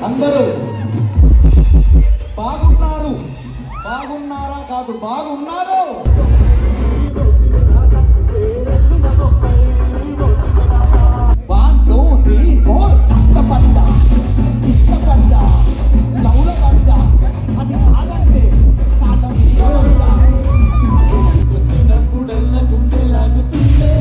అందరూ బాగున్నారు, బాగున్నారా కాదు, బాగున్నారు. 1 2 3 4 కష్టపడ్డా, ఇష్టపడ్డా, లౌలపడ్డా, అది కాదంటే కాలం పడ్డా. వచ్చినప్పుడల్లా గుండె లాగుతుండే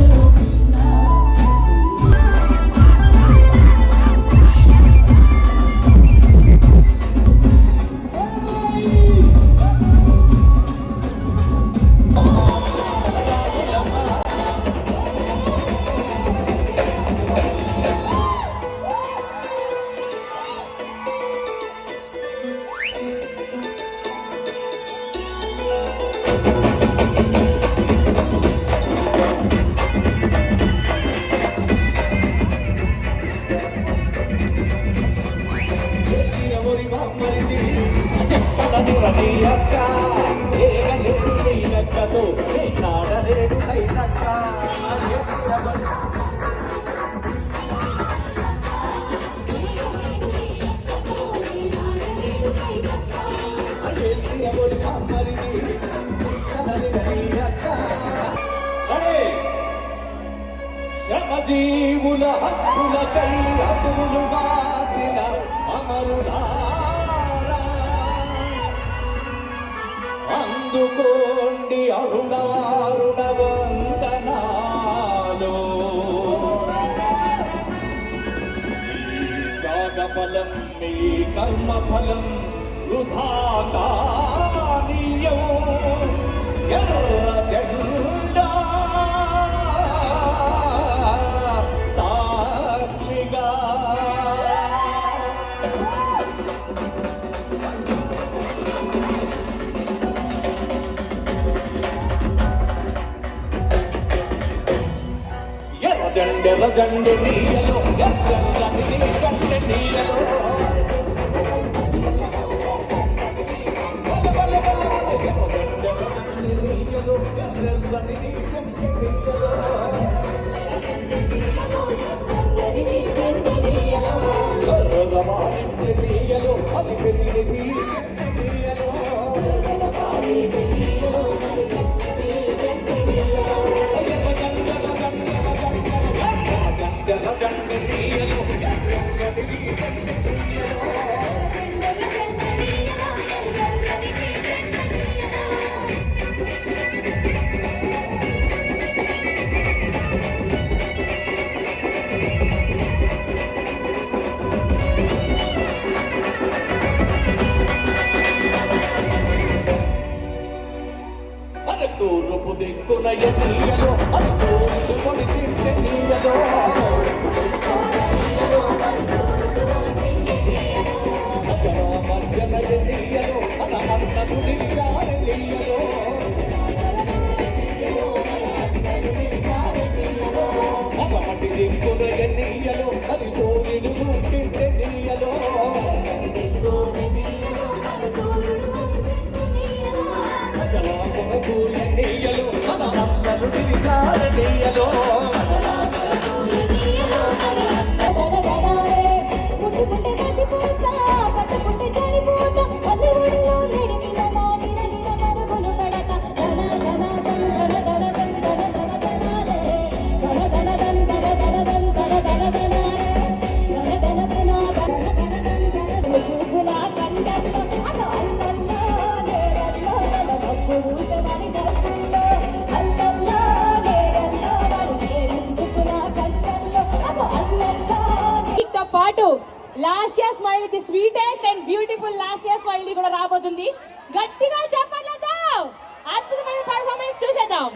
జీవుల హక్కులకై అసువులు వాసిన అమరులారా, అందుకోండి అరుణారుణ వందనాలు. త్యాగఫలం మీ కర్మఫలం వృధా కానీయం. జండెల జండె నీయలో జండె నీయలో తూర్పు దిక్కున ఎన్నియలో అసూలు పొడిచింటే నీయలో మధ్యన ఎన్నియలో మన అన్నకు నిలిచారు నీయలో ఒకటి దిక్కున ఎన్నియలో అది సూర్యుడు పుట్టింటే నీయలో నీయలో మన అన్నకు నిలిచారు నీయలో పాటు last year smile the sweetest and beautiful last year smile కూడా రాబోతుంది. గట్టిగా చెప్పట్లేదు, అద్భుతమైన పర్ఫార్మెన్స్ చూసేద్దాం.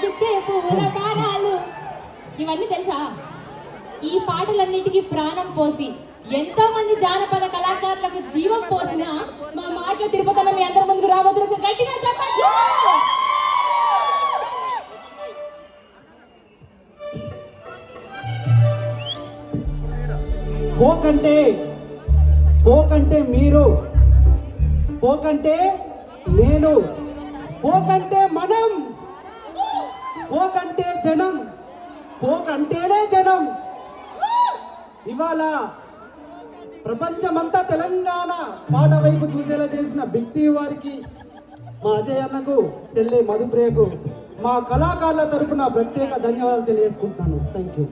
గుచ్చే పూల పారాలు. ఇవన్నీ తెలుసా? ఈ పాటలన్నిటికీ ప్రాణం పోసి ఎంతో మంది జానపద కళాకారులకు జీవం పోసిన మా మాటల తిరుపతి మీ అందరి ముందుకు రాబోతున్న గట్టిగా చెప్పండి. పోకంటే మీరు, పోకంటే నేను, పోకంటే మనం, పోకంటే జనం, పోకంటేనే జనం. ఇవాళ ప్రపంచమంతా తెలంగాణ పాట వైపు చూసేలా చేసిన బిగ్ టీ వారికి, మా అజయ్ అన్నకు, చెల్లె మధుప్రియకు మా కళాకారుల తరపున ప్రత్యేక ధన్యవాదాలు తెలియజేసుకుంటున్నాను. Thank you.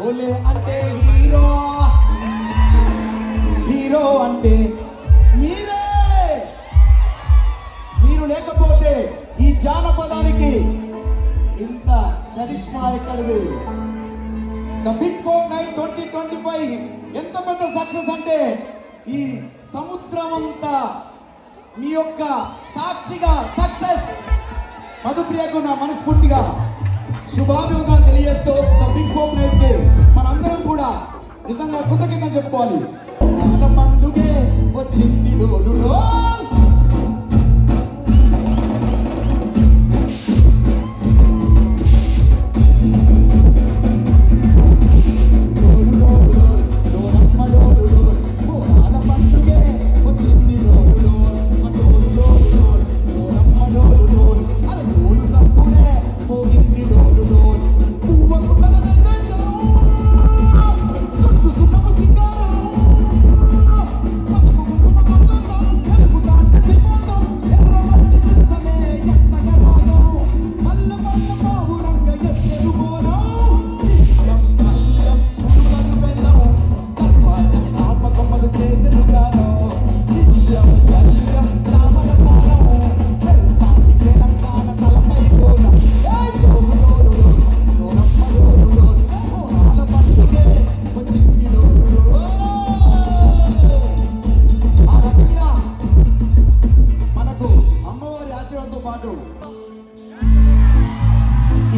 ఓలే అంటే హీరో, హీరో అంటే మీరే. మీరు లేకపోతే ఈ జానపదానికి ఇంత చరిష్మా ఎక్కడిది? ద బిగ్ ఫోక్ నైట్ 2025 ఎంత పెద్ద సక్సెస్ అంటే ఈ సముద్రం అంతా మీ యొక్క సాక్షిగా సక్సెస్. మధుప్రియకు నా మనస్ఫూర్తిగా శుభాభివందనాలు తెలియజేస్తూ ద బిగ్ ఫోక్ నైట్ కి మనందరం కూడా నిజంగా కృతజ్ఞతలు చెప్పుకోవాలి. పండుగే వచ్చింది డోలుడో.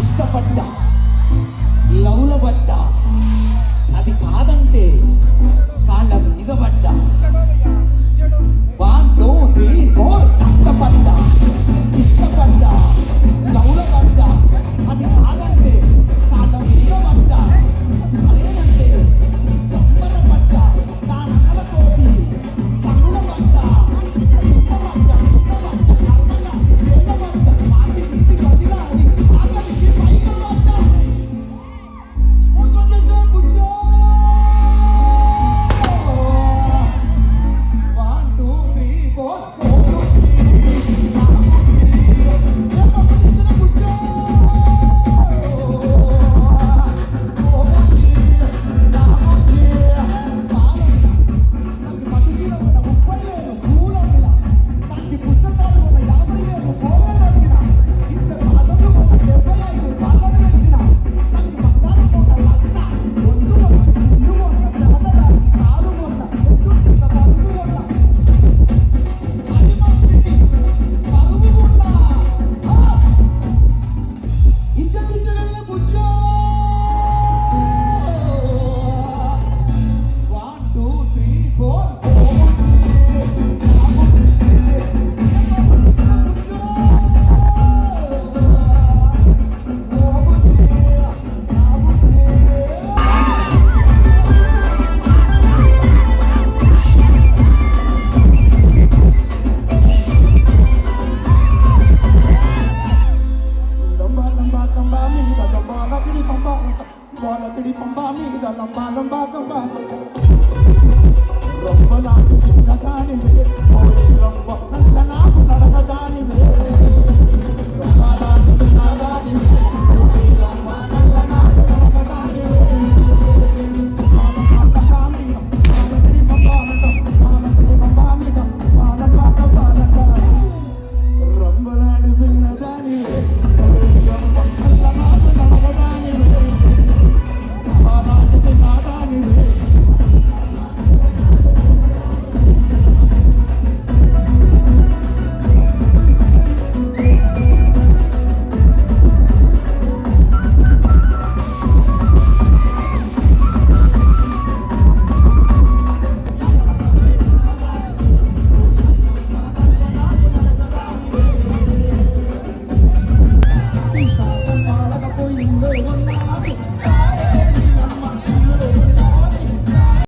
ఇష్టపడ్డా లవ్లో పడ్డా, అది కాదంటే కాళ్ళ మీద పడ్డా. 1 2 3 4 కష్టపడ్డా, ఇష్టపడ్డా లవ్లో పడ్డా, అది కాదంటే కాళ్ళ మీద పడ్డా. అది సరేనంటే సంబరపడ్డా, నా నన్నలతోటి కన్నుల పడ్డా, ఇష్టపడ్డా ఇష్టపడ్డా కర్మగా చేయబడ్డా, వాటి వీటి బదిలాది ఆకలికి బయట పడ్డా. మోసం చేసే బుజ్జో. 1 2 3 4 కోకొచ్చి నాకొచ్చి ఏమనిచ్చిన బుజ్జో. కోకొచ్చి నాకొచ్చి కాలంట. దానికి మధుచీర ఉన్న 30,000 పూలు అమ్మిన, దానికి పుస్తకాలు ఉన్న 50,000 బోర్వెలు అడిగిన, ఇంట్లో బాధలు ఉన్న 75 బాధలు పెంచిన, దానికి బంగారం ఉన్న 1,00,000 ఒడ్డు వచ్చి ఇల్లు ఉన్న శవద దాచి కాలు ఉన్న ఎట్టు కింద పరుగు ఉన్న 10 మందికి పరుగు ఉన్న ఇచ్చతిచ్చగలిగిన బుజ్జో. 1 2 3 4 కోకొచ్చి నాకొచ్చి ఏమనిచ్చిన బుజ్జో. కోకొచ్చి నా బుజ్జి. లంబా కంబా మీద బాలకిడి పంబా బాలకిడి పంబా మీద లంబా కంబా రొమ్మ నాకు చిన్న దానివే ఓరి రొమ్మ నల్ల నాకు నడక దానివే.